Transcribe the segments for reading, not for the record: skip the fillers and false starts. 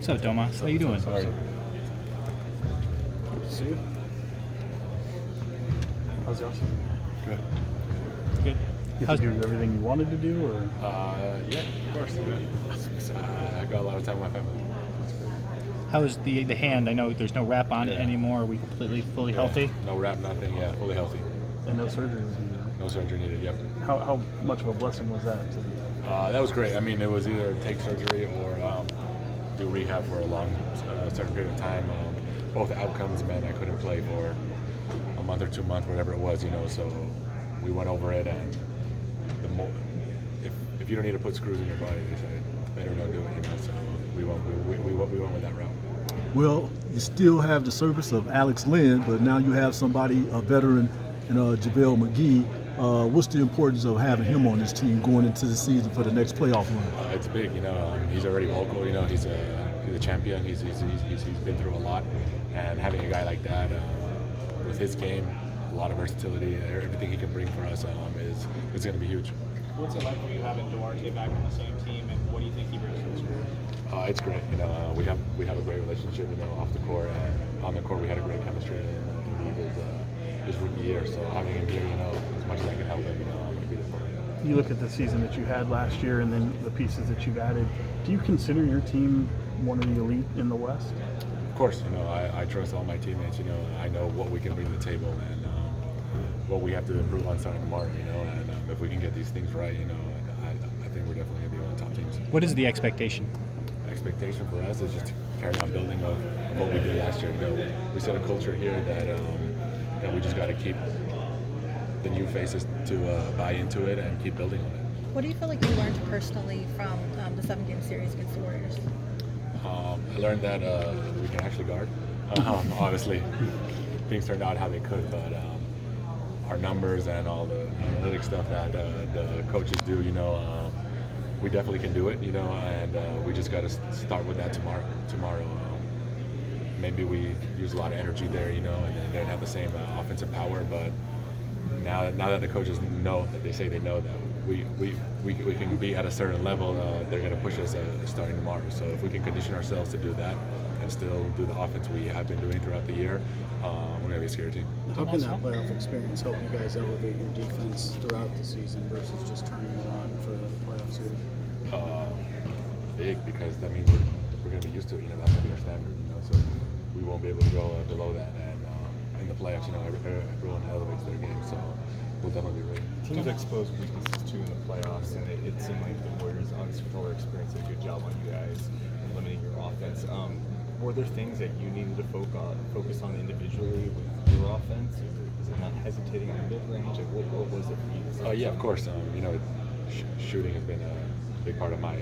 What's up, Domantas? How you doing? Sorry. See you. How's yours? Good. Good. You How's- do everything you wanted to do, or Yeah, of course. I got a lot of time with my family. How's the hand? I know there's no wrap on it Yeah. anymore. Are we fully healthy? No wrap, nothing. Yeah, fully healthy. and no surgery was needed? No surgery needed. Yep. How much of a blessing was that? That was great. I mean, it was either take surgery or do rehab for a long, certain period of time. Both outcomes meant I couldn't play for a month or 2 months, whatever it was, So we went over it, and if you don't need to put screws in your body, they say better don't do it, So we went with that route. Well, you still have the service of Alex Lynn, but now you have somebody, a veteran, in JaVale McGee. What's the importance of having him on this team going into the season for the next playoff run? It's big, He's already vocal, He's a champion. He's been through a lot, and having a guy like that with his game, a lot of versatility, everything he can bring for us is going to be huge. What's it like for you having Duarte back on the same team, and what do you think he brings to the school? It's great. We have a great relationship, off the court, and on the court we had a great chemistry. His rookie year, so having him here, as much as I can help him, I'm going to be there for him. You look at the season that you had last year, and then the pieces that you've added. Do you consider your team one of the elite in the West? Of course, I trust all my teammates. I know what we can bring to the table and what we have to improve on starting tomorrow. And if we can get these things right, I think we're definitely going to be one of the top teams. What is the expectation? Expectation for us is just to carry on building of what we did last year. We set a culture here that we just got to keep the new faces to buy into it and keep building on it. What do you feel like you learned personally from the 7-game series against the Warriors? I learned that we can actually guard. Obviously, things turned out how they could, but our numbers and all the analytic stuff that the coaches do, we definitely can do it, and we just got to start with that tomorrow. Maybe we use a lot of energy there, and they don't have the same offensive power, but now that the coaches know that they say they know that we can be at a certain level, they're going to push us starting tomorrow. So if we can condition ourselves to do that and still do the offense we have been doing throughout the year, we're going to be a scary team. How can that playoff experience help you guys elevate your defense throughout the season versus just turning it on for the playoff series? Big, because that means we're going to be used to it. That's going to be our standard. So we won't be able to go below that. And in the playoffs, everyone elevates their game. So we'll definitely be ready. Teams expose weaknesses too in the playoffs, and it seemed like the Warriors, on controller experience, did a good job on you guys in limiting your offense. Were there things that you needed to focus on individually with your offense? Is it not hesitating on the mid-range? What was it for you? Yeah, of course. Shooting has been a big part of my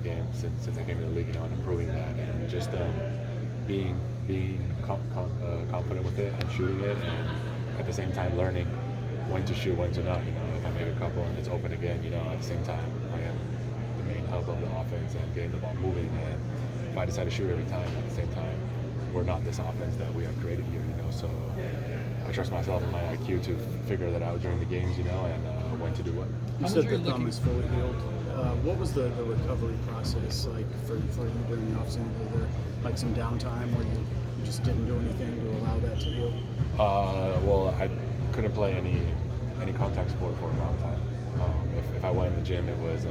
game since I came to the league. And improving that, and just being confident with it and shooting it, and at the same time learning when to shoot, when to not. If I make a couple and it's open again, at the same time I am the main hub of the offense and getting the ball moving. And if I decide to shoot every time, at the same time, we're not this offense that we have created here. So I trust myself and my IQ to figure that out during the games, and when to do what. You said the thumb is fully healed. What was the recovery process like for you during the offseason? Was there like some downtime where you just didn't do anything to allow that to heal? Well, I couldn't play any contact sport for a long time. If I went in the gym, it was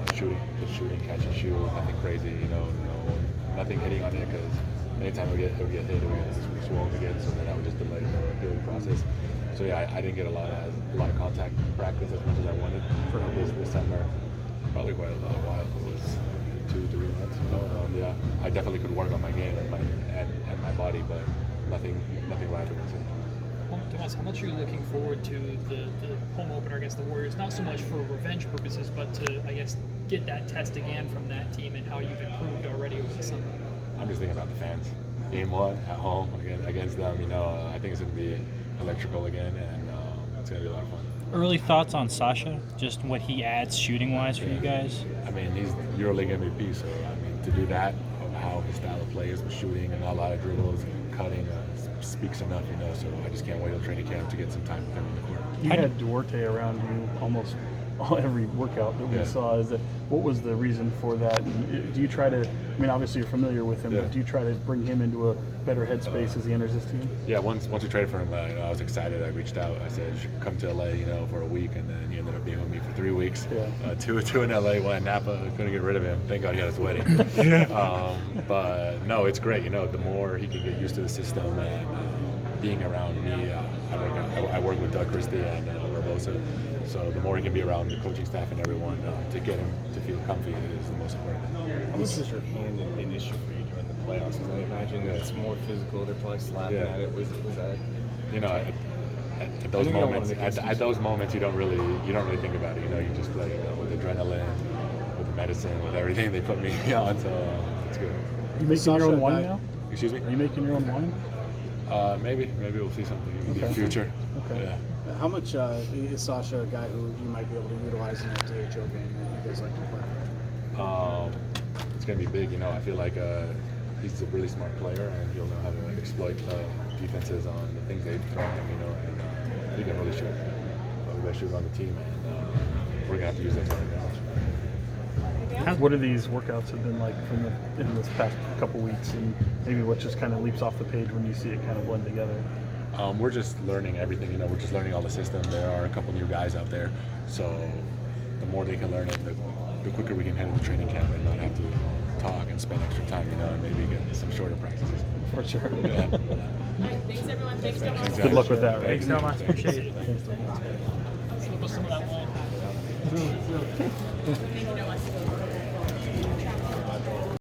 just shooting, catch and shoot, nothing crazy, nothing hitting on it, because anytime we get hit, it would get swollen again, so then that would just delay the healing process. So yeah, I didn't get a lot of contact practice as much as I wanted for this summer. Probably quite a while. It was 2-3 months. Yeah, I definitely could work on my game and my body, but nothing rapid. Tomas, how much are you looking forward to the home opener against the Warriors? Not so much for revenge purposes, but to, I guess, get that test again from that team and how you've improved already over the summer. I'm just thinking about the fans. Game 1 at home against them. I think it's going to be electrical again, and it's going to be a lot of fun. Early thoughts on Sasha, just what he adds shooting-wise for you guys? I mean, he's EuroLeague MVP, so to do that, how his style of play is with shooting and not a lot of dribbles, cutting, speaks enough, So I just can't wait till training camp to get some time with him on the court. You had Duarte around you almost every workout that we Yeah. saw. Is that what was the reason for that? And do you try to? I mean, obviously you're familiar with him, Yeah. but do you try to bring him into a better headspace as he enters this team? Yeah, once we traded for him, I was excited. I reached out. I said, "You should come to LA, for a week," and then he ended up being with me for 3 weeks. Yeah. Two in LA, one in Napa. Couldn't get rid of him. Thank God he had his wedding. But no, it's great. The more he can get used to the system and being around me, I work with Doug Christie and Barbosa. So the more he can be around the coaching staff and everyone to get him to feel comfy is the most important. How much is your hand an issue for you during the playoffs? Because I imagine that it's more physical. They're probably slapping at it. Was that? At those moments, at those moments, you don't really think about it. You just play with adrenaline, with the medicine, with everything they put me on. So it's good. Are you making your own wine now? Excuse me? Are you making your own wine? Maybe we'll see something in the future. Okay. Yeah. How much is Sasha a guy who you might be able to utilize in that DHO game that you guys like to play? It's going to be big. I feel like he's a really smart player, and he'll know how to exploit defenses on the things they've thrown him. And he can really shoot. The best shooter on the team, and we're going to have to use that to our advantage. What are these workouts have been like in this past couple weeks, and maybe what just kind of leaps off the page when you see it kind of blend together? We're just learning everything. We're just learning all the system. There are a couple new guys out there, so the more they can learn it, the quicker we can head into training camp and not have to talk and spend extra time, and maybe get some shorter practices. For sure. Yeah. Thanks, everyone. Thanks so much. Good luck with that. Right? Thanks so much. Appreciate it. Slip us some of that wine. Thank you, Noah.